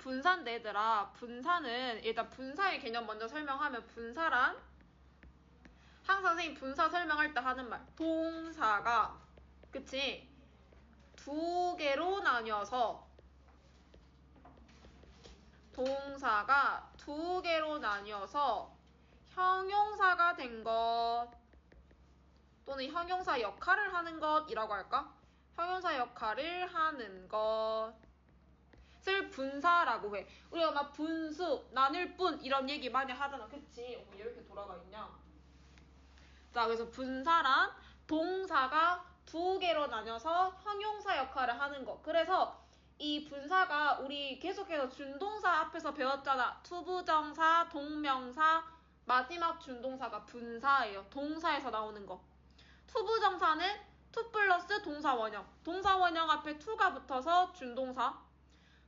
분사인데 얘들아, 분사는 일단 분사의 개념 먼저 설명하면 분사란 항상 선생님 분사 설명할 때 하는 말 동사가 그치? 두 개로 나뉘어서 동사가 두 개로 나뉘어서 형용사가 된 것 또는 형용사 역할을 하는 것이라고 할까? 형용사 역할을 하는 것을 분사라고 해. 우리가 막 분수, 나눌 뿐 이런 얘기 많이 하잖아. 그치? 왜 이렇게 돌아가 있냐? 자, 그래서 분사란 동사가 두 개로 나뉘어서 형용사 역할을 하는 것. 그래서 이 분사가 우리 계속해서 준동사 앞에서 배웠잖아. 투부정사, 동명사, 마지막 준동사가 분사예요. 동사에서 나오는 거. 투부정사는 투 플러스 동사원형. 동사원형 앞에 투가 붙어서 준동사.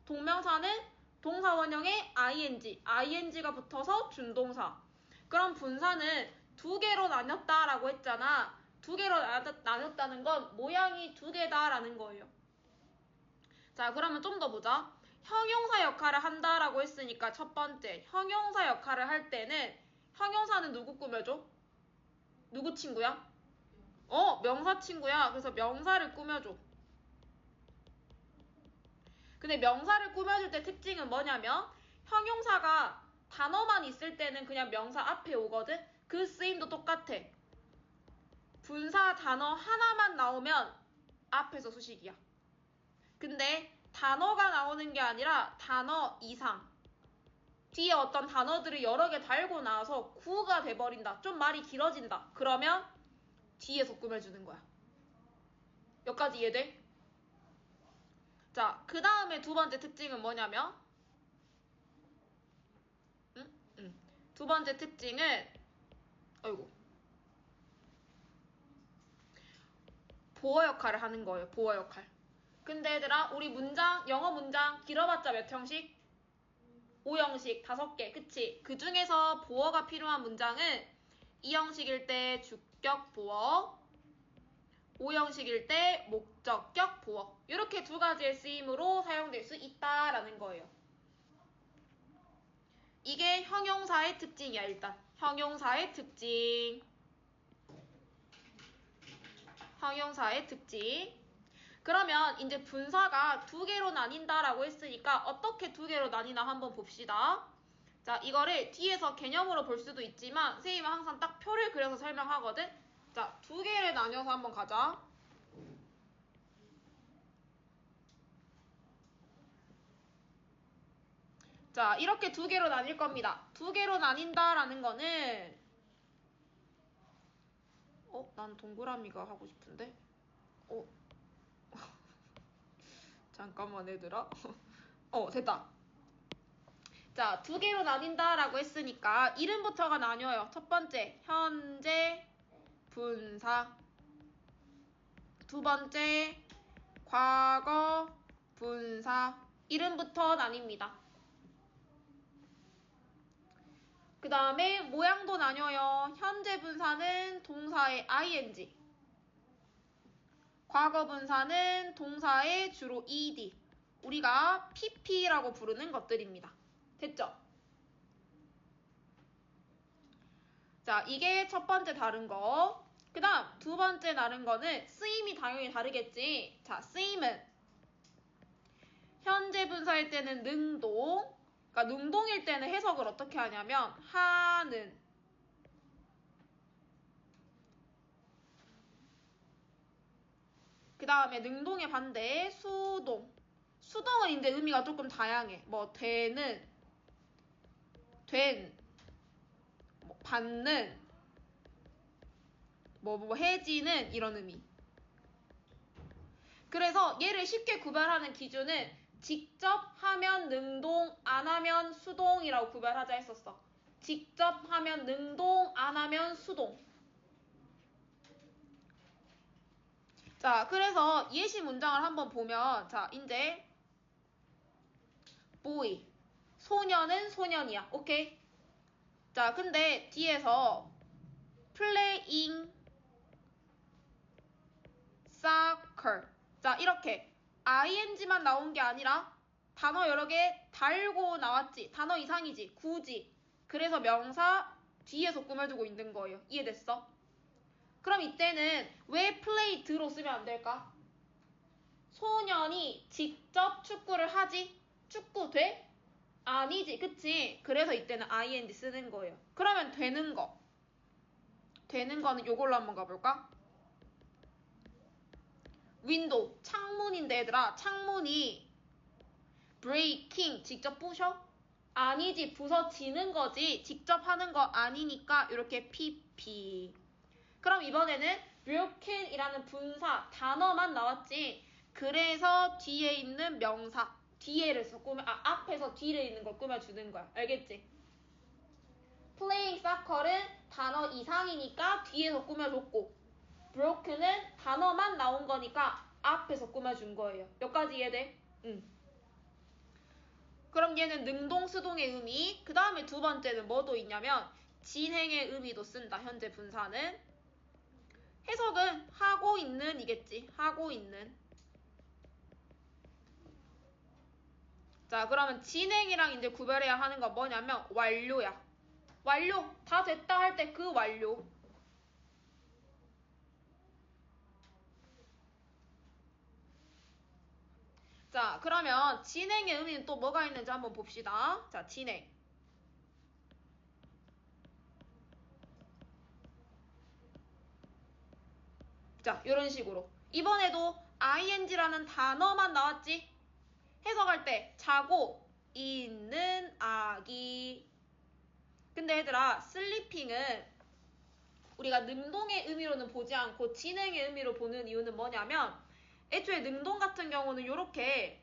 동명사는 동사원형에 ing가 붙어서 준동사. 그럼 분사는 두 개로 나눴다라고 했잖아. 두 개로 나눴다는 건 모양이 두 개다라는 거예요. 자, 그러면 좀 더 보자. 형용사 역할을 한다라고 했으니까 첫 번째, 형용사 역할을 할 때는 형용사는 누구 꾸며줘? 누구 친구야? 명사 친구야. 그래서 명사를 꾸며줘. 근데 명사를 꾸며줄 때 특징은 뭐냐면 형용사가 단어만 있을 때는 그냥 명사 앞에 오거든? 그 쓰임도 똑같아. 분사 단어 하나만 나오면 앞에서 수식이야. 근데 단어가 나오는 게 아니라 단어 이상. 뒤에 어떤 단어들을 여러 개 달고 나와서 구가 돼버린다. 좀 말이 길어진다. 그러면 뒤에서 꾸며주는 거야. 여기까지 이해돼? 자, 그 다음에 두 번째 특징은 뭐냐면 두 번째 특징은 보어 역할을 하는 거예요. 보어 역할. 근데 얘들아, 우리 문장, 영어 문장 길어봤자 몇 형식? 5형식, 5개, 그치? 그 중에서 보어가 필요한 문장은 2형식일 때 주격 보어, 5형식일 때 목적격 보어. 이렇게 두 가지의 쓰임으로 사용될 수 있다라는 거예요. 이게 형용사의 특징이야, 일단. 형용사의 특징. 형용사의 특징. 그러면 이제 분사가 두 개로 나뉜다라고 했으니까 어떻게 두 개로 나뉘나 한번 봅시다. 자, 이거를 뒤에서 개념으로 볼 수도 있지만 선생님은 항상 딱 표를 그려서 설명하거든. 자, 두 개를 나뉘어서 한번 가자. 자, 이렇게 두 개로 나뉠 겁니다. 두 개로 나뉜다라는 거는 난 동그라미가 하고 싶은데? 잠깐만 얘들아. 됐다. 자, 두 개로 나뉜다라고 했으니까 이름부터가 나뉘어요. 첫 번째, 현재 분사. 두 번째, 과거 분사. 이름부터 나뉩니다. 그 다음에 모양도 나뉘어요. 현재 분사는 동사의 ing. 과거 분사는 동사의 주로 ed. 우리가 pp라고 부르는 것들입니다. 됐죠? 자, 이게 첫 번째 다른 거. 그 다음 두 번째 다른 거는 쓰임이 당연히 다르겠지. 자, 쓰임은 현재 분사일 때는 능동. 그러니까 능동일 때는 해석을 어떻게 하냐면 하는. 그 다음에 능동의 반대 수동. 수동은 이제 의미가 조금 다양해. 뭐 되는, 된, 뭐 받는, 뭐 해지는 이런 의미. 그래서 얘를 쉽게 구별하는 기준은 직접 하면 능동, 안 하면 수동이라고 구별하자 했었어. 직접 하면 능동, 안 하면 수동. 자, 그래서 예시 문장을 한번 보면, 자, 이제 boy, 소년은 소년이야. 오케이? 자, 근데 뒤에서 playing soccer. 자, 이렇게 ing만 나온 게 아니라 단어 여러 개 달고 나왔지. 단어 이상이지. 굳이. 그래서 명사 뒤에서 꾸며주고 있는 거예요. 이해됐어? 그럼 이때는 왜 played로 쓰면 안 될까? 소년이 직접 축구를 하지? 축구 돼? 아니지. 그치? 그래서 이때는 ing 쓰는 거예요. 그러면 되는 거. 되는 거는 요걸로 한번 가볼까? 윈도우, 창문인데 얘들아. 창문이 breaking, 직접 부셔? 아니지. 부서지는 거지. 직접 하는 거 아니니까 이렇게 pp. 그럼 이번에는 broken이라는 분사, 단어만 나왔지. 그래서 뒤에 있는 명사, 앞에서 뒤에 있는 걸 꾸며주는 거야. 알겠지? playing soccer은 단어 이상이니까 뒤에서 꾸며줬고, broken은 단어만 나온 거니까 앞에서 꾸며준 거예요. 여기까지 이해돼? 응. 그럼 얘는 능동수동의 의미, 그 다음에 두 번째는 뭐도 있냐면 진행의 의미도 쓴다. 현재 분사는. 해석은 하고 있는 이겠지. 하고 있는. 자, 그러면 진행이랑 이제 구별해야 하는 건 뭐냐면 완료야. 완료. 다 됐다 할 때 그 완료. 자, 그러면 진행의 의미는 또 뭐가 있는지 한번 봅시다. 자, 진행. 자, 이런 식으로. 이번에도 ing라는 단어만 나왔지? 해석할 때 자고 있는 아기. 근데 얘들아, 슬리핑은 우리가 능동의 의미로는 보지 않고 진행의 의미로 보는 이유는 뭐냐면 애초에 능동 같은 경우는 이렇게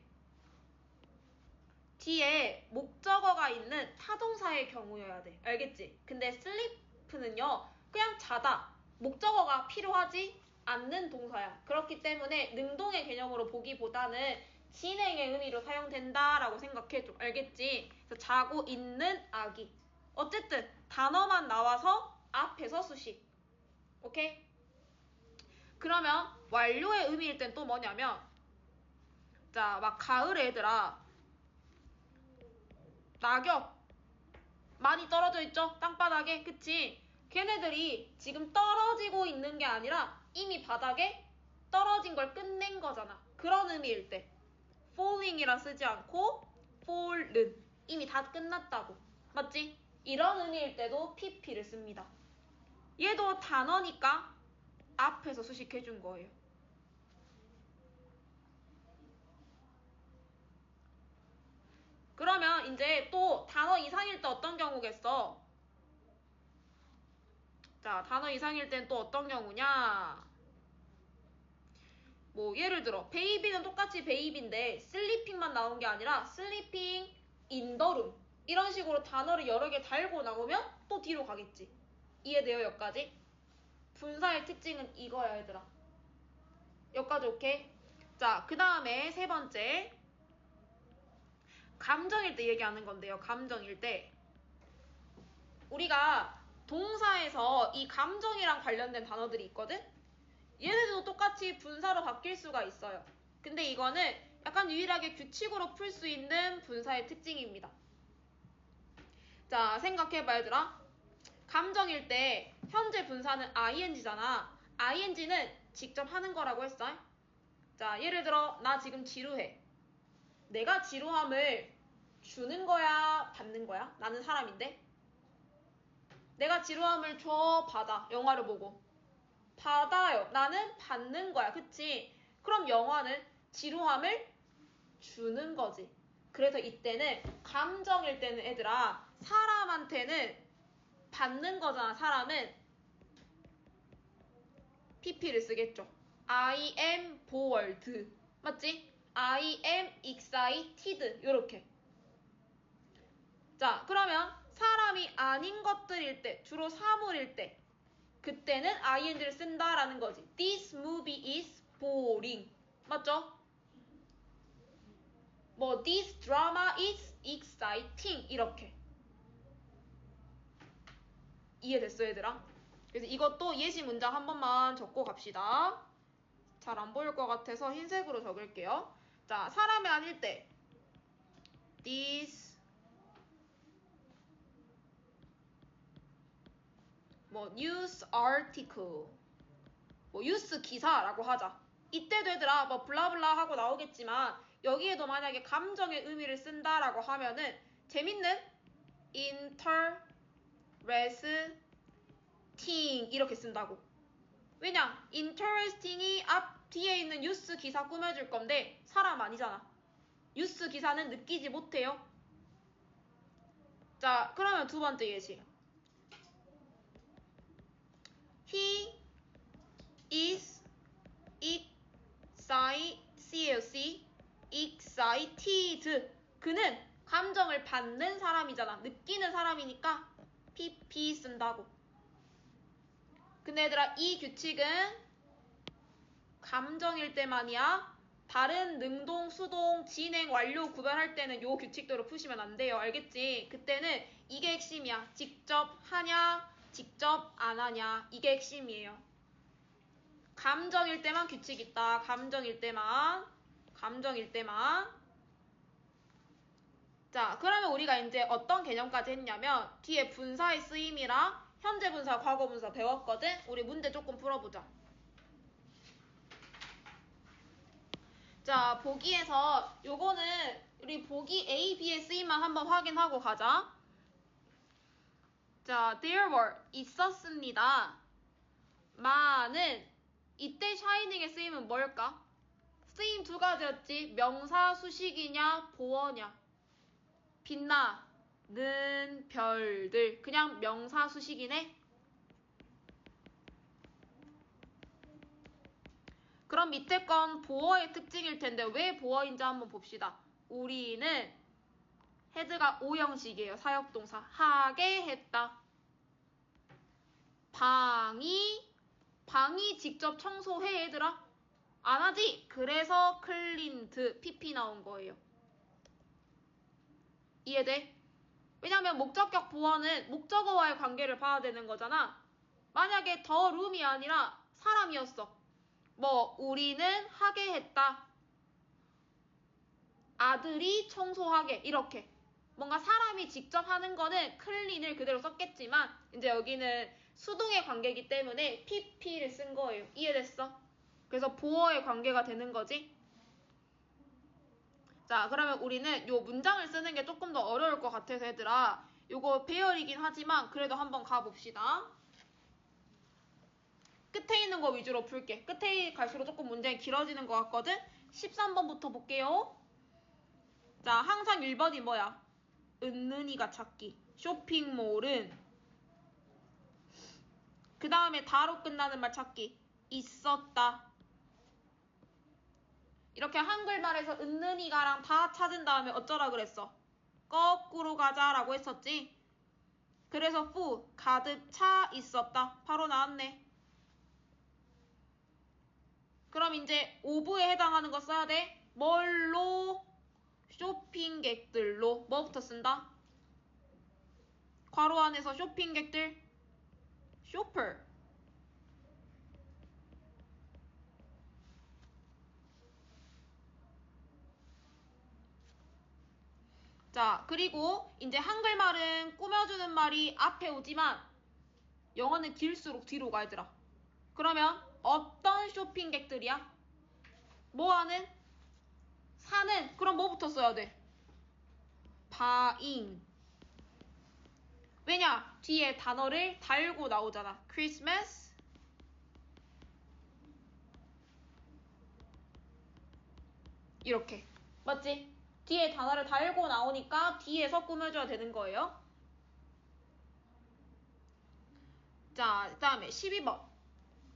뒤에 목적어가 있는 타동사의 경우여야 돼. 알겠지? 근데 슬리프는요, 그냥 자다. 목적어가 필요하지 않는 동사야. 그렇기 때문에 능동의 개념으로 보기보다는 진행의 의미로 사용된다라고 생각해줘. 알겠지? 그래서 자고 있는 아기. 어쨌든 단어만 나와서 앞에서 수식. 오케이? 그러면 완료의 의미일 땐 또 뭐냐면, 자, 막 가을에 얘들아, 낙엽 많이 떨어져 있죠? 땅바닥에. 그치? 걔네들이 지금 떨어지고 있는 게 아니라 이미 바닥에 떨어진 걸 끝낸 거잖아. 그런 의미일 때 falling이라 쓰지 않고 fallen. 이미 다 끝났다고. 맞지? 이런 의미일 때도 pp를 씁니다. 얘도 단어니까 앞에서 수식해준 거예요. 그러면 이제 또 단어 이상일 때 어떤 경우겠어? 자, 단어 이상일 땐 또 어떤 경우냐? 뭐 예를 들어 베이비는 똑같이 베이비인데 슬리핑만 나온 게 아니라 슬리핑 인 더 룸. 이런 식으로 단어를 여러 개 달고 나오면 또 뒤로 가겠지. 이해돼요? 여기까지? 분사의 특징은 이거야 얘들아. 여기까지 오케이? 자, 그 다음에 세 번째, 감정일 때 얘기하는 건데요. 감정일 때 우리가 동사에서 이 감정이랑 관련된 단어들이 있거든? 얘네들도 똑같이 분사로 바뀔 수가 있어요. 근데 이거는 약간 유일하게 규칙으로 풀 수 있는 분사의 특징입니다. 자, 생각해봐 얘들아. 감정일 때 현재 분사는 ing잖아. ing는 직접 하는 거라고 했어. 자, 예를 들어 나 지금 지루해. 내가 지루함을 주는 거야, 받는 거야? 나는 사람인데. 내가 지루함을 줘, 받아. 영화를 보고. 받아요. 나는 받는 거야. 그치? 그럼 영화는 지루함을 주는 거지. 그래서 이때는 감정일 때는 애들아, 사람한테는 받는 거잖아. 사람은 pp를 쓰겠죠. I am bored. 맞지? I am excited. 요렇게. 자, 그러면 사람이 아닌 것들일 때, 주로 사물일 때, 그때는 ing를 쓴다라는 거지. This movie is boring. 맞죠? 뭐 this drama is exciting. 이렇게. 이해됐어 얘들아? 그래서 이것도 예시 문장 한 번만 적고 갑시다. 잘 안 보일 것 같아서 흰색으로 적을게요. 자, 사람이 아닐 때 this 뭐 news article 뭐 뉴스 기사라고 하자. 이때도 얘들아 뭐 블라블라 하고 나오겠지만 여기에도 만약에 감정의 의미를 쓴다라고 하면은 재밌는 interesting 이렇게 쓴다고. 왜냐? interesting이 앞 뒤에 있는 뉴스 기사 꾸며줄 건데 사람 아니잖아. 뉴스 기사는 느끼지 못해요. 자, 그러면 두 번째 예시. He is excited. 그는 감정을 받는 사람이잖아. 느끼는 사람이니까 pp 쓴다고. 근데 얘들아 이 규칙은 감정일 때만이야. 다른 능동, 수동, 진행, 완료 구별할 때는 요 규칙대로 푸시면 안 돼요. 알겠지? 그때는 이게 핵심이야. 직접 하냐, 직접 안 하냐. 이게 핵심이에요. 감정일 때만 규칙 있다. 감정일 때만. 감정일 때만. 자, 그러면 우리가 이제 어떤 개념까지 했냐면 뒤에 분사의 쓰임이랑 현재 분사, 과거 분사 배웠거든? 우리 문제 조금 풀어보자. 자, 보기에서 요거는 우리 보기 A, B의 쓰임만 한번 확인하고 가자. 자, there were 있었습니다. 많은 이때 샤이닝의 쓰임은 뭘까? 쓰임 두 가지였지. 명사 수식이냐 보어냐. 빛나는 별들. 그냥 명사 수식이네. 그럼 밑에 건 보어의 특징일 텐데 왜 보어인지 한번 봅시다. 우리는 헤드가 오형식이에요. 사역동사. 하게 했다. 방이 직접 청소해 얘들아? 안 하지? 그래서 클린트 pp 나온 거예요. 이해돼? 왜냐면 목적격 보어는 목적어와의 관계를 봐야 되는 거잖아. 만약에 더 룸이 아니라 사람이었어. 뭐 우리는 하게 했다. 아들이 청소하게 이렇게. 뭔가 사람이 직접 하는 거는 클린을 그대로 썼겠지만 이제 여기는 수동의 관계이기 때문에 pp를 쓴 거예요. 이해됐어? 그래서 보어의 관계가 되는 거지. 자, 그러면 우리는 요 문장을 쓰는 게 조금 더 어려울 것 같아서 얘들아 요거 배열이긴 하지만 그래도 한번 가봅시다. 끝에 있는 거 위주로 풀게. 끝에 갈수록 조금 문제가 길어지는 것 같거든? 13번부터 볼게요. 자, 항상 1번이 뭐야? 은는이가 찾기. 쇼핑몰은 그 다음에 다로 끝나는 말 찾기. 있었다. 이렇게 한글말에서 은는이가랑 다 찾은 다음에 어쩌라 그랬어? 거꾸로 가자라고 했었지? 그래서 후 가득 차 있었다. 바로 나왔네. 그럼 이제 오브에 해당하는 거 써야 돼. 뭘로? 쇼핑객들로. 뭐부터 쓴다? 괄호 안에서 쇼핑객들. 쇼퍼. 자, 그리고 이제 한글말은 꾸며주는 말이 앞에 오지만 영어는 길수록 뒤로 가 얘들아. 그러면 어떤 쇼핑객들이야? 뭐 하는? 사는. 그럼 뭐부터 써야 돼? buying. 왜냐? 뒤에 단어를 달고 나오잖아. Christmas. 이렇게. 맞지? 뒤에 단어를 달고 나오니까 뒤에서 꾸며줘야 되는 거예요. 자, 그 다음에 12번.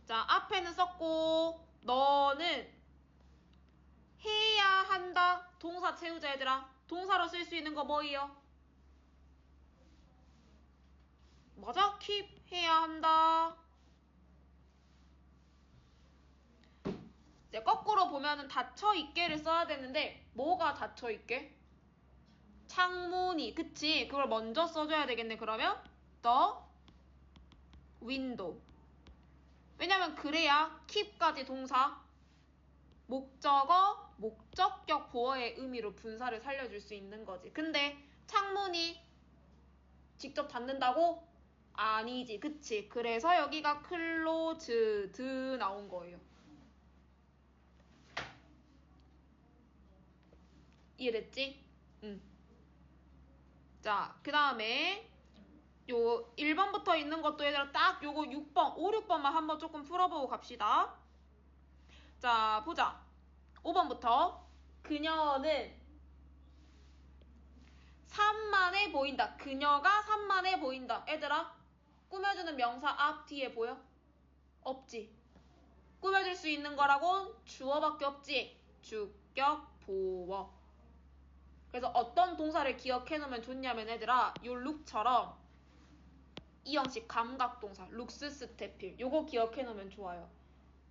자, 앞에는 썼고 너는 해야 한다. 동사 채우자 얘들아. 동사로 쓸 수 있는 거 뭐예요? 맞아? keep 해야 한다. 이제 거꾸로 보면은 닫혀있게를 써야 되는데 뭐가 닫혀있게? 창문이. 그치? 그걸 먼저 써줘야 되겠네. 그러면 the window. 왜냐면 그래야 keep까지 동사 목적어 목적격 보어의 의미로 분사를 살려줄 수 있는 거지. 근데 창문이 직접 닫는다고? 아니지. 그치? 그래서 여기가 closed 나온 거예요. 이해됐지? 응. 자, 그 다음에 요 1번부터 있는 것도 얘들아 딱 요거 6번, 5, 6번만 한번 조금 풀어보고 갑시다. 자, 보자. 5번부터 그녀는 산만해 보인다. 그녀가 산만해 보인다. 얘들아, 꾸며주는 명사 앞 뒤에 보여? 없지. 꾸며줄 수 있는 거라곤 주어밖에 없지. 주격 보어. 그래서 어떤 동사를 기억해놓으면 좋냐면 얘들아, 요 룩처럼 이 형식 감각동사, 룩스 스테필 요거 기억해놓으면 좋아요.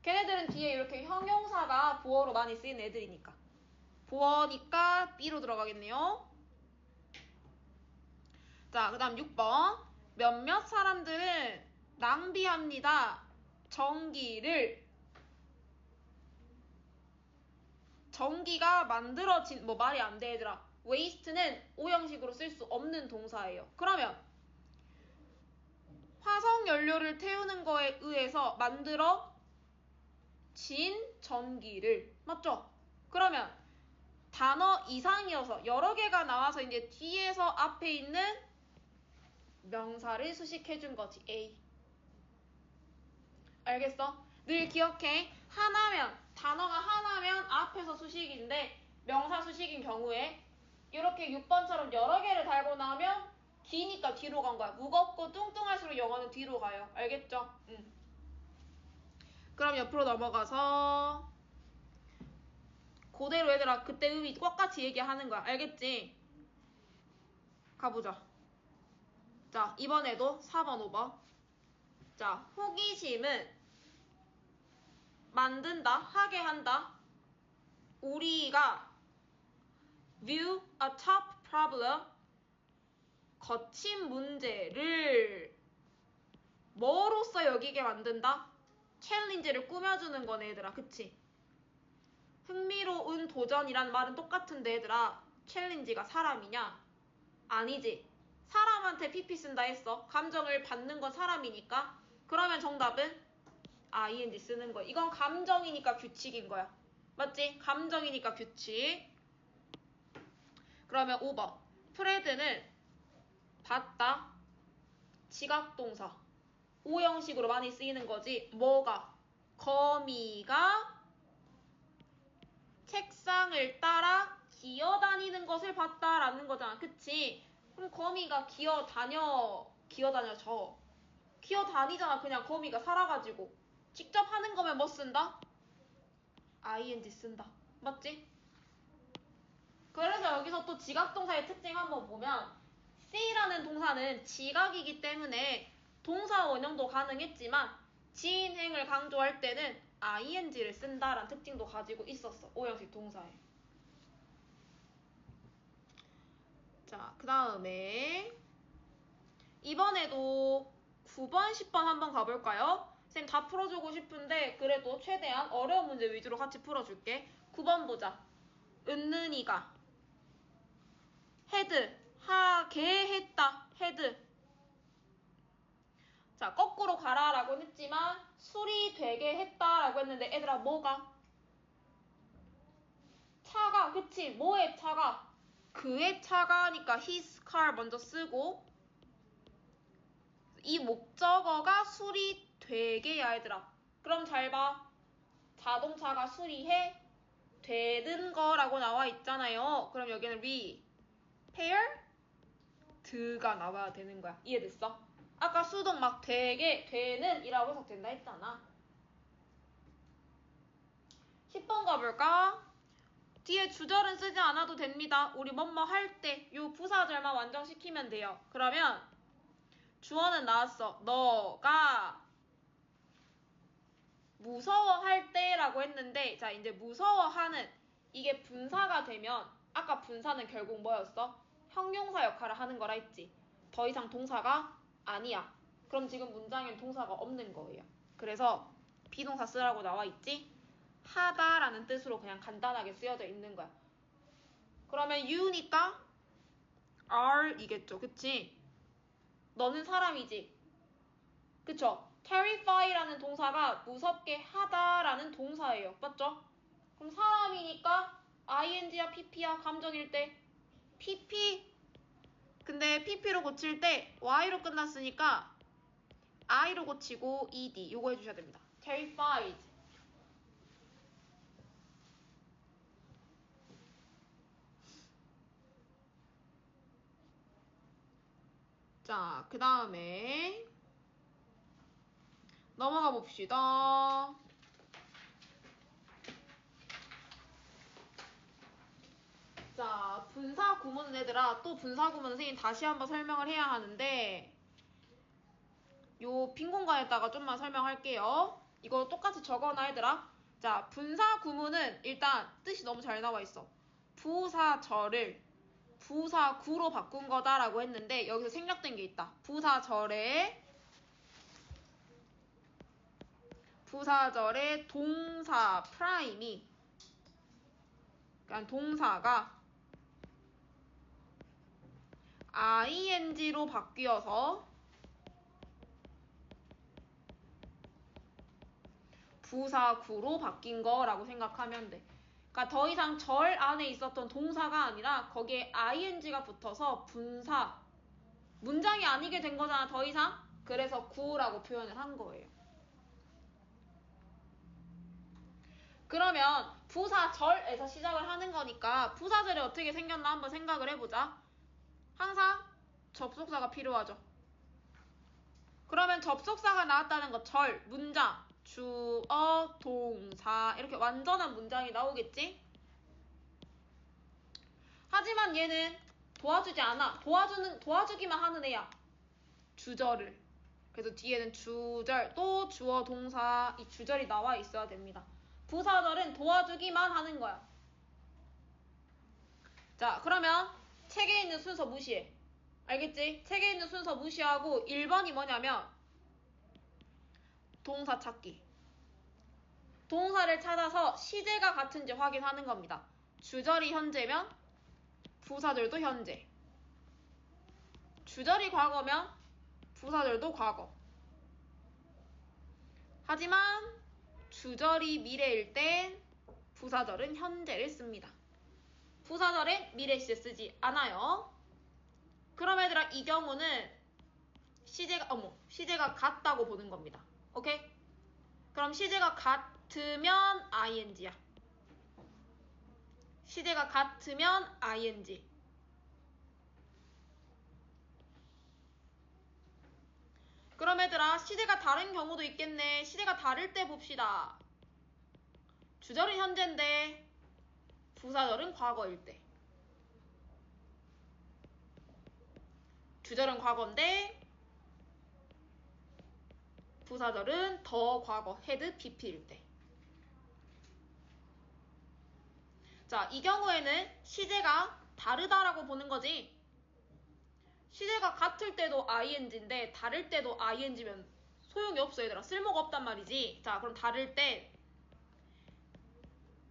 걔네들은 뒤에 이렇게 형용사가 보어로 많이 쓰이는 애들이니까. 보어니까 B로 들어가겠네요. 자, 그 다음 6번. 몇몇 사람들은 낭비합니다. 전기가 만들어진, 뭐 말이 안 돼, 얘들아. waste는 오형식으로 쓸 수 없는 동사예요. 그러면 화석연료를 태우는 거에 의해서 만들어진 전기를, 맞죠? 그러면 단어 이상이어서 여러 개가 나와서 이제 뒤에서 앞에 있는 명사를 수식해준 거지. A. 알겠어? 늘 기억해. 단어가 하나면 앞에서 수식인데 명사 수식인 경우에 이렇게 6번처럼 여러 개를 달고 나면 기니까 뒤로 간 거야. 무겁고 뚱뚱할수록 영어는 뒤로 가요. 알겠죠? 응. 그럼 옆으로 넘어가서 그대로 얘들아 그때 의미 똑같이 얘기하는 거야. 알겠지? 가보자. 자, 이번에도 4번, 5번. 자, 호기심은 만든다, 하게 한다. 우리가 view a top problem, 거친 문제를 뭐로써 여기게 만든다? 챌린지를 꾸며주는 거네, 얘들아. 그치? 흥미로운 도전이란 말은 똑같은데, 얘들아. 챌린지가 사람이냐? 아니지. 사람한테 PP 쓴다 했어. 감정을 받는 건 사람이니까. 그러면 정답은 ing 쓰는 거야. 이건 감정이니까 규칙인 거야. 맞지? 감정이니까 규칙. 그러면 5번. 프레드는 봤다. 지각동사. 오형식으로 많이 쓰이는 거지. 뭐가? 거미가 책상을 따라 기어다니는 것을 봤다라는 거잖아. 그치? 그럼 거미가 기어다녀. 기어다니잖아. 그냥 거미가 살아가지고. 직접 하는 거면 뭐 쓴다? ing 쓴다. 맞지? 그래서 여기서 또 지각동사의 특징 한번 보면 see라는 동사는 지각이기 때문에 동사 원형도 가능했지만 지인행을 강조할 때는 ing를 쓴다라는 특징도 가지고 있었어. 오형식 동사에. 자, 그 다음에 이번에도 9번, 10번 한번 가볼까요? 쌤 다 풀어주고 싶은데 그래도 최대한 어려운 문제 위주로 같이 풀어줄게. 9번 보자. 은는이가 헤드, 하게 했다. 헤드. 자, 거꾸로 가라라고 했지만 술이 되게 했다라고 했는데 얘들아 뭐가? 차가. 그치? 뭐의 차가? 그의 차가니까 his car 먼저 쓰고 이 목적어가 술이 되게야 얘들아. 그럼 잘 봐. 자동차가 수리해 되는 거라고 나와 있잖아요. 그럼 여기는 repair 드가 나와야 되는 거야. 이해됐어? 아까 수동 막 되게 되는 이라고 해석된다 했잖아. 10번 가볼까? 뒤에 주절은 쓰지 않아도 됩니다. 우리 뭐뭐 할 때 요 부사절만 완성시키면 돼요. 그러면 주어는 나왔어. 너가 무서워할 때라고 했는데 자 이제 무서워하는 이게 분사가 되면 아까 분사는 결국 뭐였어? 형용사 역할을 하는 거라 했지. 더 이상 동사가 아니야. 그럼 지금 문장엔 동사가 없는 거예요. 그래서 비동사 쓰라고 나와 있지. 하다라는 뜻으로 그냥 간단하게 쓰여져 있는 거야. 그러면 you니까 are이겠죠. 그치? 너는 사람이지. 그쵸? terrify라는 동사가 무섭게 하다라는 동사예요. 맞죠? 그럼 사람이니까 ing야 pp야 감정일 때 pp. 근데 pp로 고칠 때 y로 끝났으니까 i로 고치고 ed 요거 해주셔야 됩니다. terrified. 자, 그 다음에 넘어가 봅시다. 자, 분사 구문 얘들아. 또 분사 구문 선생님 다시 한번 설명을 해야 하는데 요 빈 공간에다가 좀만 설명할게요. 이거 똑같이 적어놔 얘들아. 자, 분사 구문은 일단 뜻이 너무 잘 나와 있어. 부사절을 부사구로 바꾼 거다라고 했는데 여기서 생략된 게 있다. 부사절의 동사 프라임이 그러니까 동사가 ing로 바뀌어서 부사구로 바뀐 거라고 생각하면 돼. 그러니까 더 이상 절 안에 있었던 동사가 아니라 거기에 ing가 붙어서 분사, 문장이 아니게 된 거잖아, 더 이상. 그래서 구라고 표현을 한 거예요. 그러면 부사절에서 시작을 하는 거니까 부사절이 어떻게 생겼나 한번 생각을 해보자. 항상 접속사가 필요하죠. 그러면 접속사가 나왔다는 거 절, 문장, 주어, 동사 이렇게 완전한 문장이 나오겠지? 하지만 얘는 도와주지 않아. 도와주기만 하는 애야. 주절을. 그래서 뒤에는 주절, 또 주어, 동사 이 주절이 나와 있어야 됩니다. 부사절은 도와주기만 하는 거야. 자, 그러면 책에 있는 순서 무시해. 알겠지? 책에 있는 순서 무시하고 1번이 뭐냐면 동사 찾기. 동사를 찾아서 시제가 같은지 확인하는 겁니다. 주절이 현재면 부사절도 현재. 주절이 과거면 부사절도 과거. 하지만 주절이 미래일 땐 부사절은 현재를 씁니다. 부사절엔 미래 시제 쓰지 않아요. 그럼 얘들아 이 경우는 시제가 같다고 보는 겁니다. 오케이? 그럼 시제가 같으면 ing야. 시제가 같으면 ing. 그럼 얘들아 시제가 다른 경우도 있겠네. 시제가 다를 때 봅시다. 주절은 현재인데 부사절은 과거일 때. 주절은 과거인데 부사절은 더 과거, had pp일 때. 자, 이 경우에는 시제가 다르다라고 보는 거지. 시제가 같을 때도 ing인데 다를 때도 ing면 소용이 없어 얘들아. 쓸모가 없단 말이지. 자, 그럼 다를 때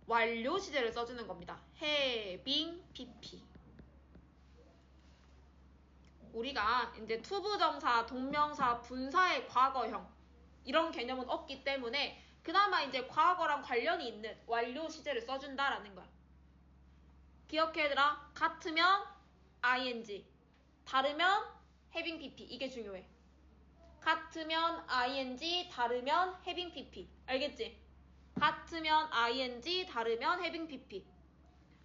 완료 시제를 써주는 겁니다. having pp. 우리가 이제 투부정사, 동명사, 분사의 과거형 이런 개념은 없기 때문에 그나마 이제 과거랑 관련이 있는 완료 시제를 써준다라는 거야. 기억해 얘들아. 같으면 ing, 다르면 having pp. 이게 중요해. 같으면 ing, 다르면 having pp. 알겠지? 같으면 ing, 다르면 having pp.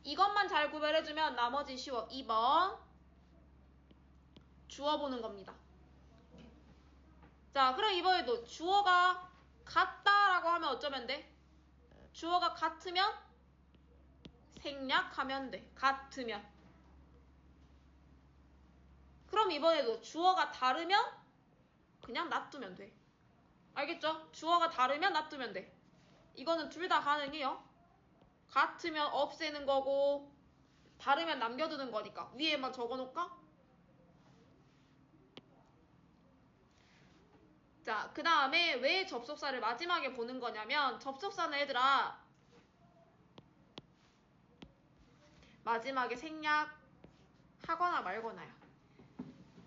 이것만 잘 구별해주면 나머지 쉬워. 2번 주어 보는 겁니다. 자, 그럼 이번에도 주어가 같다라고 하면 어쩌면 돼? 주어가 같으면 생략하면 돼. 같으면. 그럼 이번에도 주어가 다르면 그냥 놔두면 돼. 알겠죠? 주어가 다르면 놔두면 돼. 이거는 둘 다 가능해요. 같으면 없애는 거고 다르면 남겨두는 거니까. 위에만 적어놓을까? 자, 그 다음에 왜 접속사를 마지막에 보는 거냐면 접속사는 얘들아 마지막에 생략하거나 말거나요.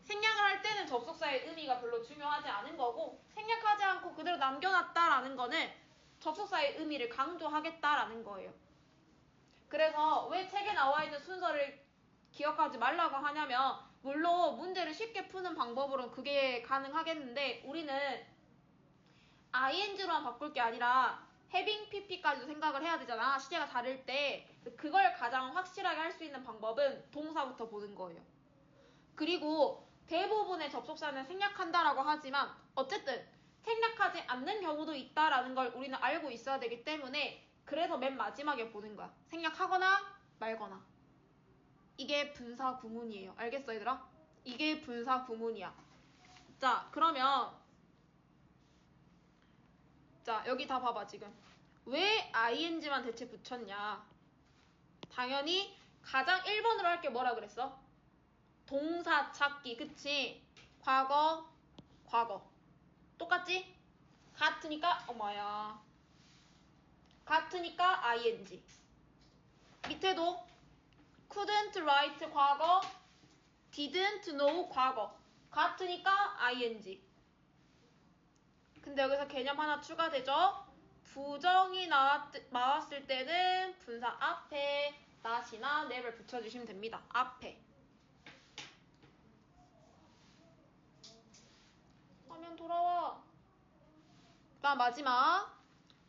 생략을 할 때는 접속사의 의미가 별로 중요하지 않은 거고 생략하지 않고 그대로 남겨놨다라는 거는 접속사의 의미를 강조하겠다라는 거예요. 그래서 왜 책에 나와 있는 순서를 기억하지 말라고 하냐면 물론 문제를 쉽게 푸는 방법으로는 그게 가능하겠는데 우리는 ing로만 바꿀 게 아니라 having pp까지도 생각을 해야 되잖아. 시제가 다를 때 그걸 가장 확실하게 할 수 있는 방법은 동사부터 보는 거예요. 그리고 대부분의 접속사는 생략한다라고 하지만 어쨌든 생략하지 않는 경우도 있다라는 걸 우리는 알고 있어야 되기 때문에 그래서 맨 마지막에 보는 거야. 생략하거나 말거나. 이게 분사 구문이에요. 알겠어 얘들아? 이게 분사 구문이야. 자 그러면 자 여기 다 봐봐 지금. 왜 ing만 대체 붙였냐. 당연히 가장 1번으로 할 게 뭐라 그랬어? 동사 찾기 그치? 과거 똑같지? 같으니까 어머야 같으니까 ing 밑에도 couldn't write 과거 didn't know 과거 같으니까 ing 근데 여기서 개념 하나 추가되죠? 부정이 나왔을 때는 분사 앞에 not이나 never 붙여주시면 됩니다. 앞에 화면 돌아와. 그다음 마지막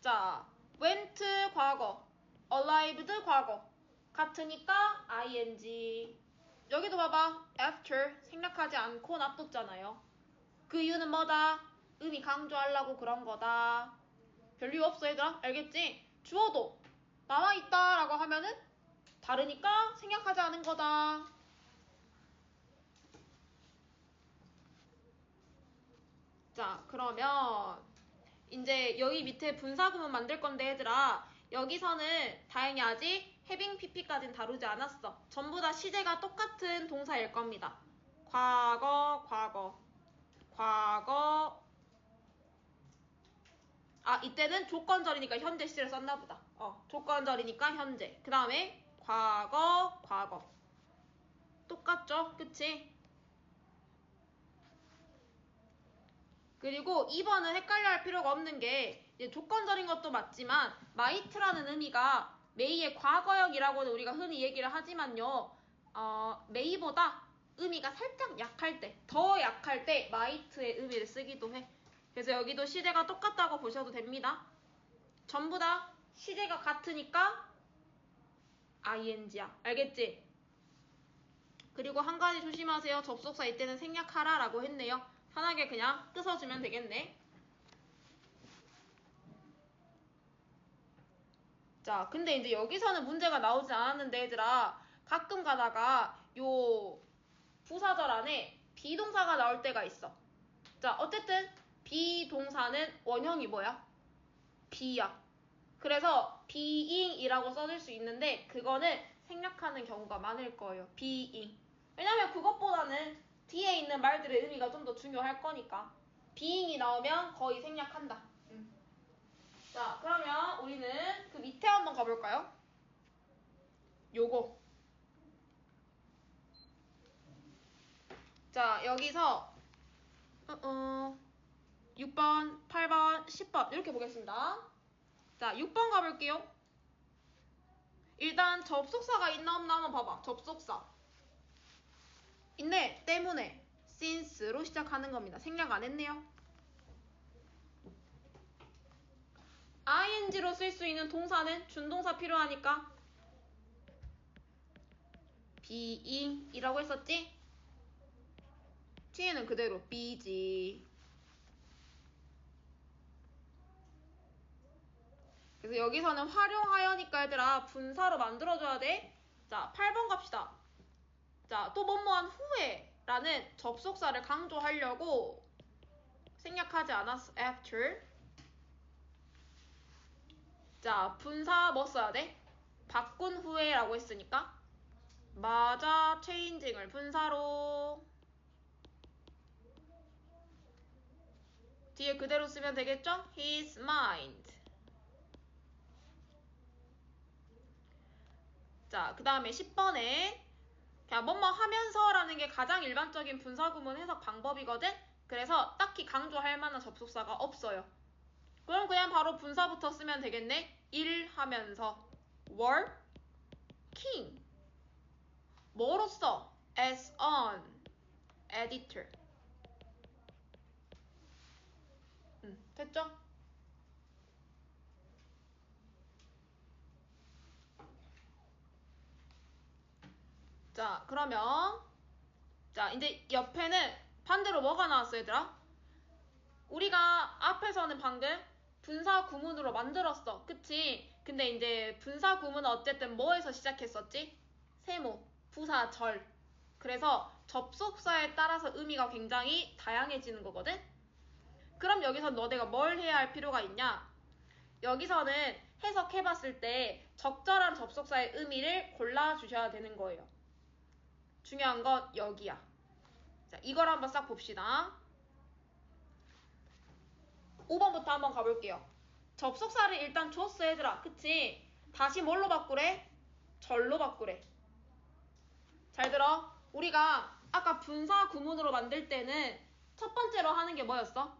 자 went 과거 arrived 과거 같으니까 ing 여기도 봐봐 after 생략하지 않고 놔뒀잖아요. 그 이유는 뭐다? 의미 강조하려고 그런 거다. 별 이유 없어 얘들아 알겠지? 주어도 남아있다 라고 하면은 다르니까 생략하지 않은 거다. 자 그러면 이제 여기 밑에 분사구문 만들 건데 얘들아 여기서는 다행히 아직 having pp까지는 다루지 않았어. 전부 다 시제가 똑같은 동사일 겁니다. 과거 이때는 조건절이니까 현재 시제를 썼나 보다. 조건절이니까 현재. 그 다음에 과거 똑같죠? 그치? 그리고 2번은 헷갈려 할 필요가 없는 게 이제 조건절인 것도 맞지만 might라는 의미가 may의 과거형이라고는 우리가 흔히 얘기를 하지만요. may보다 의미가 살짝 약할 때, 더 약할 때 might의 의미를 쓰기도 해. 그래서 여기도 시제가 똑같다고 보셔도 됩니다. 전부 다 시제가 같으니까 ing야. 알겠지? 그리고 한 가지 조심하세요. 접속사 이때는 생략하라 라고 했네요. 편하게 그냥 뜯어주면 되겠네. 자, 근데 이제 여기서는 문제가 나오지 않았는데 얘들아 가끔 가다가 요 부사절 안에 비동사가 나올 때가 있어. 자, 어쨌든 비동사는 원형이 뭐야? be야. 그래서 being이라고 써줄 수 있는데 그거는 생략하는 경우가 많을 거예요. being. 왜냐면 그것보다는 뒤에 있는 말들의 의미가 좀 더 중요할 거니까. being이 나오면 거의 생략한다. 자, 그러면 우리는 그 밑에 한번 가볼까요? 요거. 자, 여기서 6번, 8번, 10번 이렇게 보겠습니다. 자, 6번 가볼게요. 일단 접속사가 있나 없나 한번 봐봐. 접속사. 있네. 때문에 since로 시작하는 겁니다. 생략 안 했네요. ing로 쓸 수 있는 동사는 준동사 필요하니까 being이라고 했었지? 뒤에는 그대로 be지. 그래서 여기서는 활용하여니까 얘들아 분사로 만들어줘야 돼. 자, 8번 갑시다. 자, 또 뭐뭐한 후에 라는 접속사를 강조하려고 생략하지 않았어. after. 자, 분사 뭐 써야 돼? 바꾼 후에 라고 했으니까 맞아, changing을 분사로 뒤에 그대로 쓰면 되겠죠? his mind. 자, 그 다음에 10번에 그냥 뭐뭐 하면서라는 게 가장 일반적인 분사구문 해석 방법이거든? 그래서 딱히 강조할 만한 접속사가 없어요. 그럼 그냥 바로 분사부터 쓰면 되겠네? 일하면서 working 뭐로써? as an editor. 됐죠? 자, 그러면 자, 이제 옆에는 반대로 뭐가 나왔어, 얘들아? 우리가 앞에서는 방금 분사 구문으로 만들었어. 그치? 근데 이제 분사 구문은 어쨌든 뭐에서 시작했었지? 세모, 부사, 절. 그래서 접속사에 따라서 의미가 굉장히 다양해지는 거거든? 그럼 여기서 너네가 뭘 해야 할 필요가 있냐? 여기서는 해석해봤을 때 적절한 접속사의 의미를 골라주셔야 되는 거예요. 중요한 건 여기야. 자, 이걸 한번 싹 봅시다. 5번부터 한번 가볼게요. 접속사를 일단 줬어, 얘들아. 그치? 다시 뭘로 바꾸래? 절로 바꾸래. 잘 들어. 우리가 아까 분사 구문으로 만들 때는 첫 번째로 하는 게 뭐였어?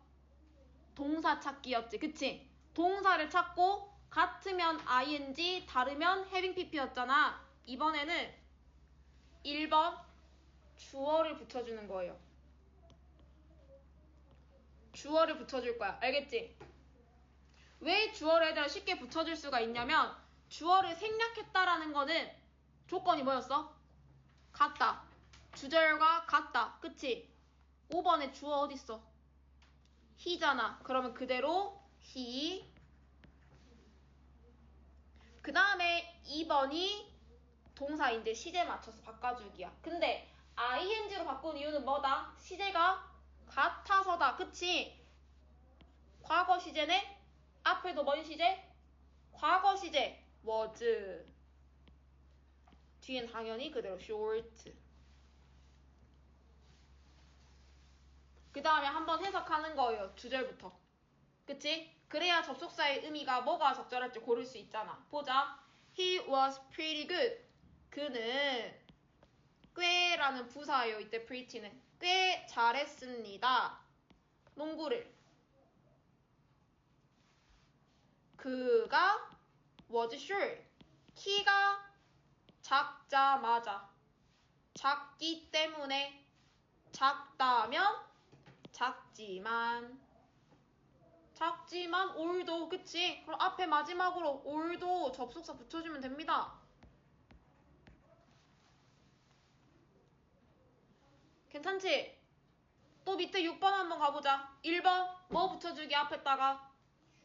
동사 찾기였지. 그치? 동사를 찾고 같으면 ing, 다르면 having pp였잖아. 이번에는 1번 주어를 붙여주는 거예요. 주어를 붙여줄 거야. 알겠지? 왜 주어를 얘들아 쉽게 붙여줄 수가 있냐면 주어를 생략했다라는 거는 조건이 뭐였어? 같다. 주절과 같다. 그치? 5번에 주어 어딨어? he잖아. 그러면 그대로 he. 그 다음에 2번이 동사인데 시제 맞춰서 바꿔주기야. 근데 ing로 바꾼 이유는 뭐다? 시제가 같아서다. 그치? 과거 시제네? 앞에도 뭔 시제? 과거 시제 was. 뒤엔 당연히 그대로 short. 그 다음에 한번 해석하는 거예요. 주절부터. 그치? 그래야 접속사의 의미가 뭐가 적절할지 고를 수 있잖아. 보자. He was pretty good. 그는 꽤라는 부사예요. 이때 pretty는. 꽤 잘했습니다. 농구를. 그가 was short. 키가 작자마자. 작기 때문에. 작다면 작지만. 작지만 올도. 그치? 그럼 앞에 마지막으로 올도 접속사 붙여주면 됩니다. 괜찮지? 또 밑에 6번 한번 가보자. 1번 뭐 붙여주기 앞에다가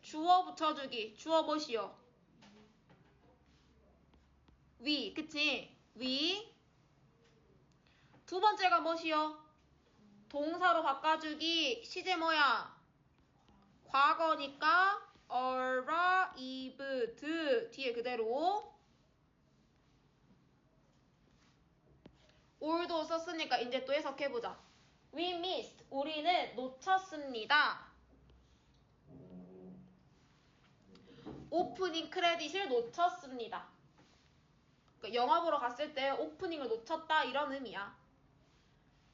주어 붙여주기. 주어 뭐시여? 위. 그치? 위. 두 번째가 뭐시여? 동사로 바꿔주기. 시제 뭐야? 과거니까 arrived. 뒤에 그대로 올도 썼으니까 이제 또 해석해보자. We missed. 우리는 놓쳤습니다. 오프닝 크레딧을 놓쳤습니다. 그러니까 영화 보러 갔을 때 오프닝을 놓쳤다 이런 의미야.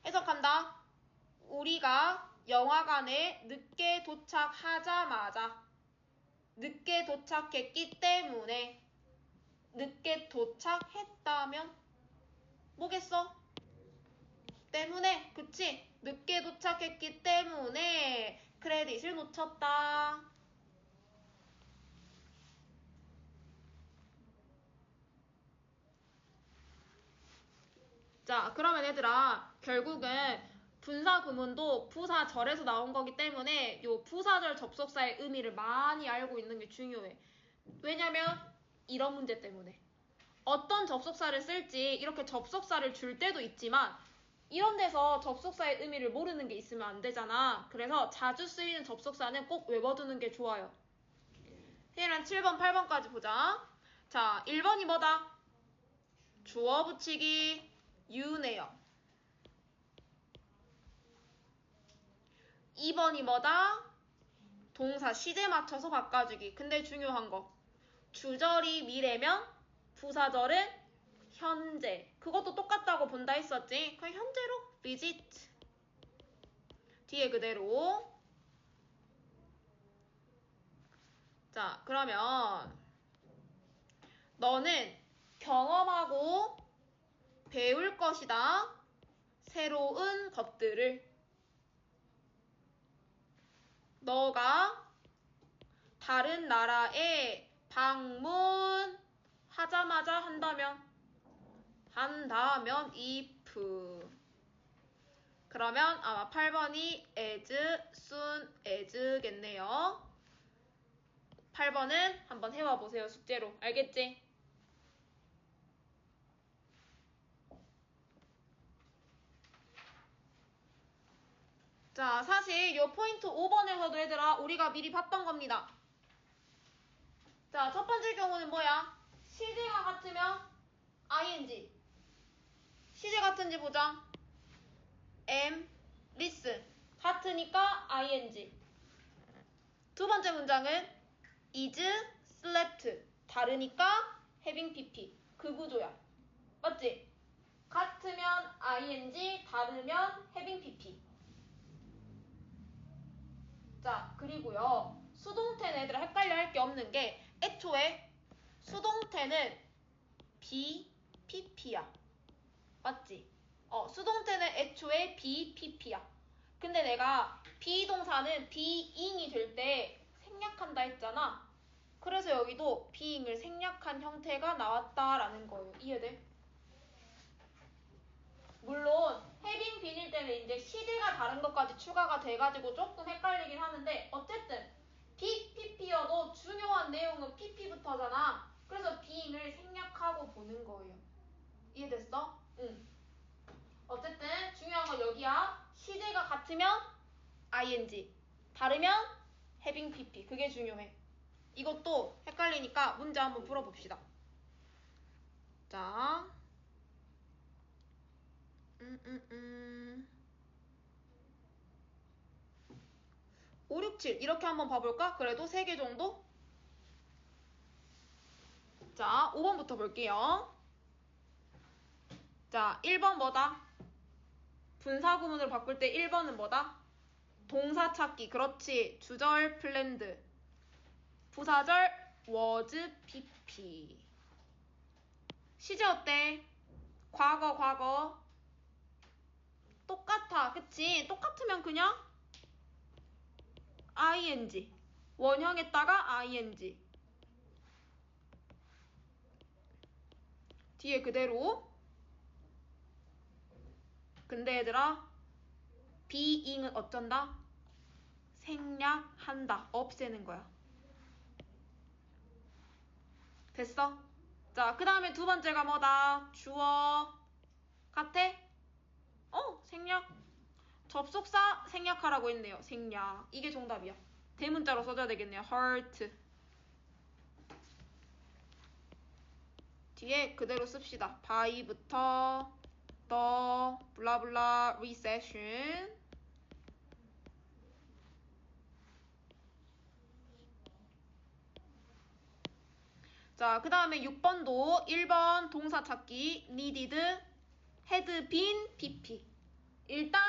해석한다. 우리가 영화관에 늦게 도착하자마자 늦게 도착했기 때문에 늦게 도착했다면 뭐겠어? 때문에. 그치? 늦게 도착했기 때문에 크레딧을 놓쳤다. 자, 그러면 얘들아 결국은 분사 구문도 부사절에서 나온 거기 때문에 요 부사절 접속사의 의미를 많이 알고 있는 게 중요해. 왜냐면 이런 문제 때문에 어떤 접속사를 쓸지 이렇게 접속사를 줄 때도 있지만 이런 데서 접속사의 의미를 모르는 게 있으면 안 되잖아. 그래서 자주 쓰이는 접속사는 꼭 외워두는 게 좋아요. 얘랑 7번, 8번까지 보자. 자, 1번이 뭐다? 주어 붙이기 you네요. 2번이 뭐다? 동사 시제 맞춰서 바꿔주기. 근데 중요한 거. 주절이 미래면 부사절은 현재. 그것도 똑같다고 본다 했었지? 그냥 현재로 visit. 뒤에 그대로. 자, 그러면 너는 경험하고 배울 것이다. 새로운 것들을. 너가 다른 나라에 방문하자마자 한다면 if. 그러면 아마 8번이 as soon as겠네요. 8번은 한번 해와보세요. 숙제로. 알겠지? 자, 사실 이 포인트 5번에서도 얘들아 우리가 미리 봤던 겁니다. 자, 첫 번째 경우는 뭐야? 시제가 같으면 ing. 시제 같은지 보자. am, listen. 같으니까 ing. 두 번째 문장은 is, slept. 다르니까 having pp. 그 구조야. 맞지? 같으면 ing, 다르면 having pp. 자, 그리고요. 수동태는 애들아 헷갈려 할 게 없는 게 애초에 수동태는 BPP야. 맞지? 수동태는 애초에 BPP야. 근데 내가 비동사는 being이 될 때 생략한다 했잖아. 그래서 여기도 being을 생략한 형태가 나왔다라는 거예요. 이해돼? 물론 having been일 때는 이제 시제가 다른 것까지 추가가 돼가지고 조금 헷갈리긴 하는데 어쨌든 BPP여도 중요한 내용은 PP부터잖아. 그래서 being을 생략하고 보는 거예요. 이해됐어? 응. 어쨌든 중요한 건 여기야. 시제가 같으면 ing, 다르면 having pp. 그게 중요해. 이것도 헷갈리니까 문제 한번 풀어봅시다. 자, 5, 6, 7 이렇게 한번 봐볼까? 그래도 3개 정도? 자, 5번부터 볼게요. 자, 1번 뭐다? 분사구문으로 바꿀 때 1번은 뭐다? 동사 찾기. 그렇지. 주절 planned. 부사절 was pp. 시제 어때? 과거. 똑같아. 그치? 똑같으면 그냥 ing. 원형에다가 ing. 뒤에 그대로. 근데 얘들아 being은 어쩐다? 생략한다. 없애는 거야. 됐어? 자, 그 다음에 두 번째가 뭐다? 주어 같아? 생략. 접속사 생략하라고 했네요. 생략. 이게 정답이야. 대문자로 써줘야 되겠네요. heart. 뒤에 그대로 씁시다. by부터 the 블라블라 recession. 자, 그 다음에 6번도 1번 동사 찾기 needed had been pp. 일단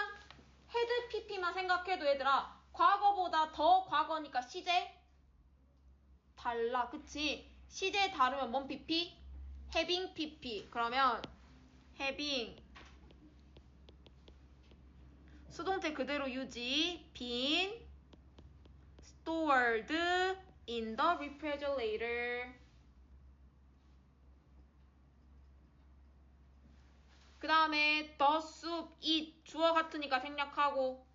had pp만 생각해도 얘들아 과거보다 더 과거니까 시제 달라. 그치? 시제 다르면 뭔 pp? having pp. 그러면 having 수동태 그대로 유지 been stored in the refrigerator. 그 다음에 the soup, eat 주어 같으니까 생략하고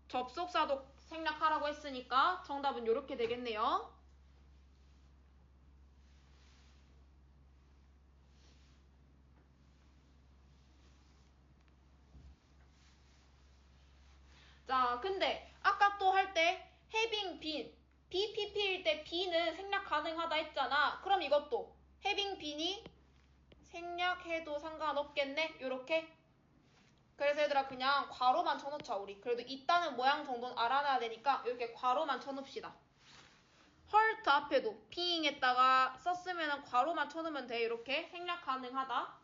접속사도 생략하라고 했으니까 정답은 이렇게 되겠네요. 자, 근데 아까 또 할 때 having been, BPP일 때 be는 생략 가능하다 했잖아. 그럼 이것도 having been이 생략해도 상관없겠네? 요렇게. 그래서 얘들아 그냥 괄호만 쳐놓자 우리. 그래도 있다는 모양 정도는 알아놔야 되니까 이렇게 괄호만 쳐놓읍시다. hurt 앞에도 being에다가 썼으면 괄호만 쳐놓으면 돼. 이렇게 생략 가능하다.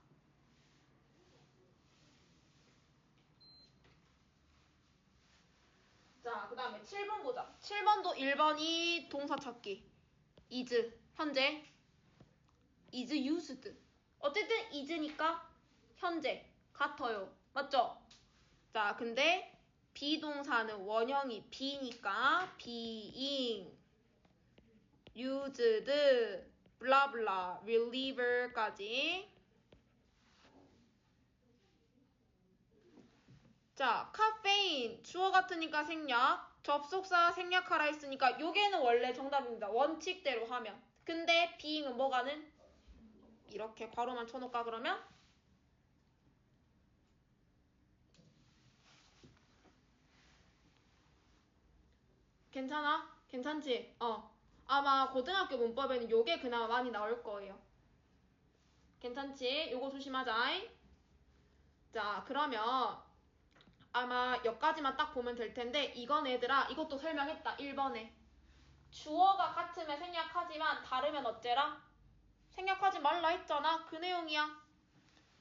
자, 그 다음에 7번 보자. 7번도 1번이 동사 찾기. is, 현재. is used. 어쨌든 is니까 현재. 같아요. 맞죠? 자, 근데 비동사는 원형이 be니까 being used 블라블라 reliever까지. 자, 카페인 주어 같으니까 생략, 접속사 생략하라 했으니까 요게는 원래 정답입니다. 원칙대로 하면. 근데 being은 뭐가는? 이렇게 괄호만 쳐놓을까 그러면? 괜찮아? 괜찮지? 아마 고등학교 문법에는 요게 그나마 많이 나올 거예요. 괜찮지? 요거 조심하자. 자, 그러면 아마 여기까지만 딱 보면 될 텐데 이건 얘들아 이것도 설명했다. 1번에. 주어가 같으면 생략하지만 다르면 어째라? 생략하지 말라 했잖아. 그 내용이야.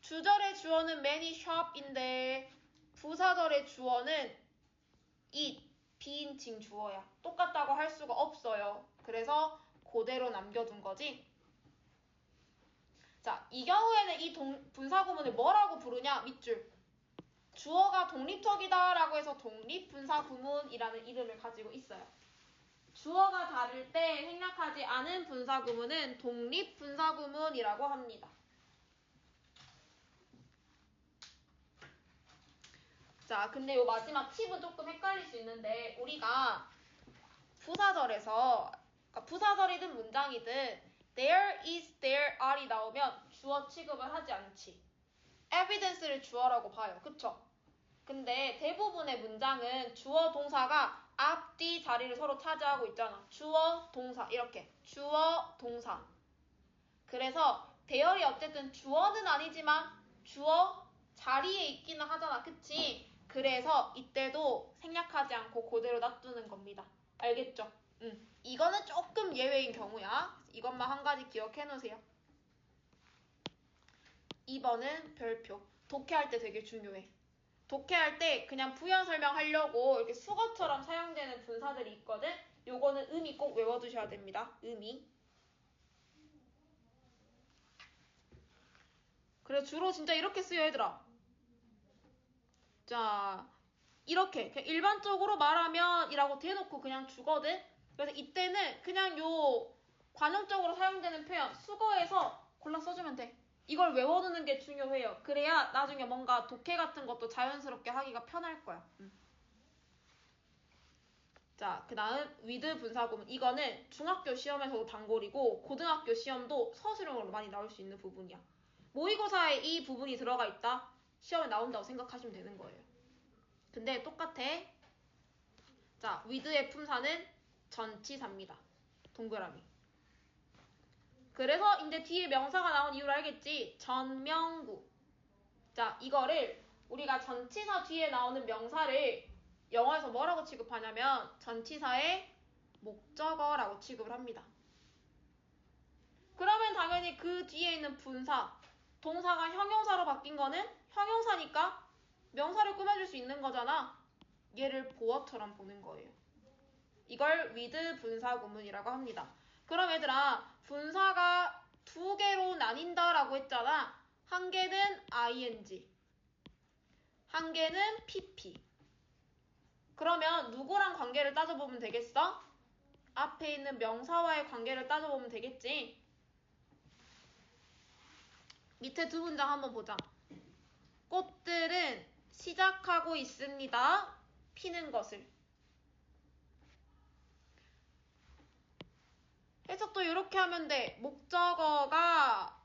주절의 주어는 many shop인데 부사절의 주어는 it, 비인칭 주어야. 똑같다고 할 수가 없어요. 그래서 그대로 남겨둔 거지. 자, 이 경우에는 이 분사구문을 뭐라고 부르냐? 밑줄. 주어가 독립적이다 라고 해서 독립분사구문이라는 이름을 가지고 있어요. 주어가 다를 때 생략하지 않은 분사구문은 독립분사구문이라고 합니다. 자, 근데 요 마지막 팁은 조금 헷갈릴 수 있는데 우리가 부사절에서 부사절이든 문장이든 there is, there are이 나오면 주어 취급을 하지 않지. evidence를 주어라고 봐요. 그쵸? 근데 대부분의 문장은 주어 동사가 앞뒤 자리를 서로 차지하고 있잖아. 주어 동사 이렇게 주어 동사. 그래서 대열이 어쨌든 주어는 아니지만 주어 자리에 있기는 하잖아. 그치? 그래서 이때도 생략하지 않고 그대로 놔두는 겁니다. 알겠죠? 이거는 조금 예외인 경우야. 이것만 한 가지 기억해 놓으세요. 2번은 별표. 독해할 때 되게 중요해. 독해할 때 그냥 부연 설명하려고 이렇게 수거처럼 사용되는 분사들이 있거든. 요거는 의미 꼭 외워두셔야 됩니다. 의미. 그래 주로 진짜 이렇게 쓰여 얘들아. 자, 이렇게 그냥 일반적으로 말하면 이라고 대놓고 그냥 주거든. 그래서 이때는 그냥 요 관용적으로 사용되는 표현 수거해서 골라 써주면 돼. 이걸 외워두는 게 중요해요. 그래야 나중에 뭔가 독해 같은 것도 자연스럽게 하기가 편할 거야. 자, 그 다음 with 분사구문. 이거는 중학교 시험에서도 단골이고 고등학교 시험도 서술형으로 많이 나올 수 있는 부분이야. 모의고사에 이 부분이 들어가 있다. 시험에 나온다고 생각하시면 되는 거예요. 근데 똑같아. 자, with의 품사는 전치사입니다. 동그라미. 그래서 이제 뒤에 명사가 나온 이유를 알겠지? 전명구. 자, 이거를 우리가 전치사 뒤에 나오는 명사를 영어에서 뭐라고 취급하냐면 전치사의 목적어라고 취급을 합니다. 그러면 당연히 그 뒤에 있는 분사, 동사가 형용사로 바뀐 거는 형용사니까 명사를 꾸며줄 수 있는 거잖아. 얘를 보어처럼 보는 거예요. 이걸 with 분사구문이라고 합니다. 그럼 얘들아, 분사가 두 개로 나뉜다라고 했잖아. 한 개는 ing, 한 개는 pp. 그러면 누구랑 관계를 따져보면 되겠어? 앞에 있는 명사와의 관계를 따져보면 되겠지? 밑에 두 문장 한번 보자. 꽃들은 시작하고 있습니다. 피는 것을. 해석도 이렇게 하면 돼. 목적어가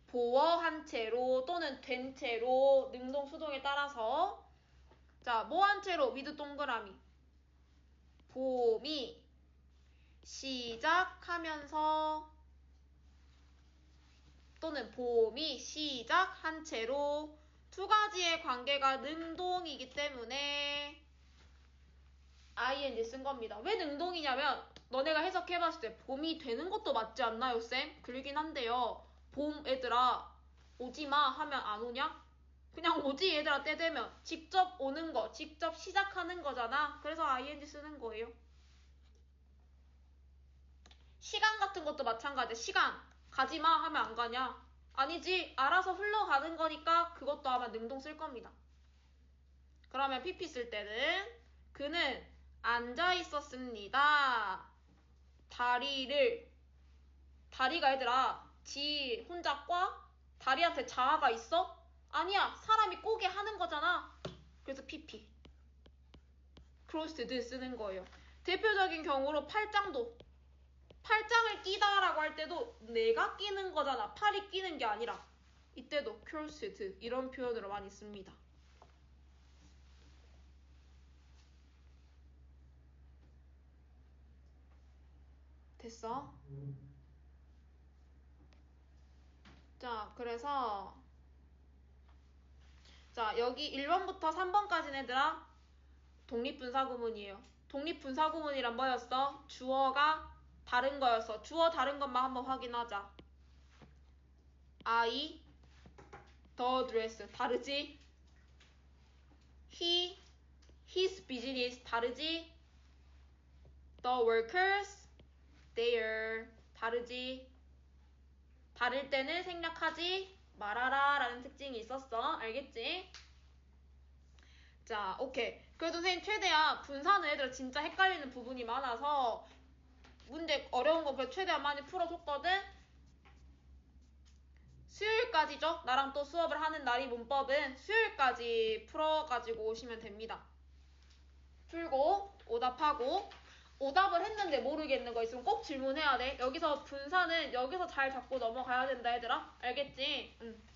보어한 채로 또는 된 채로 능동 수동에 따라서 자, 뭐 한 채로 with 동그라미. 봄이 시작하면서 또는 봄이 시작한 채로 두 가지의 관계가 능동이기 때문에 ing 쓴 겁니다. 왜 능동이냐면 너네가 해석해봤을 때 봄이 되는 것도 맞지 않나요, 쌤? 그러긴 한데요. 봄 애들아 오지마 하면 안 오냐? 그냥 오지 얘들아 때 되면. 직접 오는 거, 직접 시작하는 거잖아. 그래서 ing 쓰는 거예요. 시간 같은 것도 마찬가지야. 시간 가지마 하면 안 가냐? 아니지. 알아서 흘러가는 거니까 그것도 아마 능동 쓸 겁니다. 그러면 pp 쓸 때는 그는 앉아 있었습니다. 다리가 얘들아 지 혼자 꽈? 다리한테 자아가 있어? 아니야. 사람이 꼬게 하는 거잖아. 그래서 pp crossed 쓰는 거예요. 대표적인 경우로 팔짱을 끼다라고 할 때도 내가 끼는 거잖아. 팔이 끼는 게 아니라. 이때도 crossed 이런 표현으로 많이 씁니다. 됐어? 자, 그래서 자, 여기 1번부터 3번까지는 얘들아 독립분사구문이에요. 독립분사구문이란 뭐였어? 주어가 다른 거였어. 주어 다른 것만 한번 확인하자. I, the dress 다르지? He, his business 다르지? The workers, their 다르지? 다를 때는 생략하지 말아라 라는 특징이 있었어. 알겠지? 자, 오케이. 그래도 선생님 최대한 분사는 애들 진짜 헷갈리는 부분이 많아서 문제 어려운 거 최대한 많이 풀어줬거든? 수요일까지죠? 나랑 또 수업을 하는 날이 문법은 수요일까지 풀어가지고 오시면 됩니다. 풀고 오답하고 오답을 했는데 모르겠는 거 있으면 꼭 질문해야 돼. 여기서 분사는 여기서 잘 잡고 넘어가야 된다 얘들아. 알겠지? 응.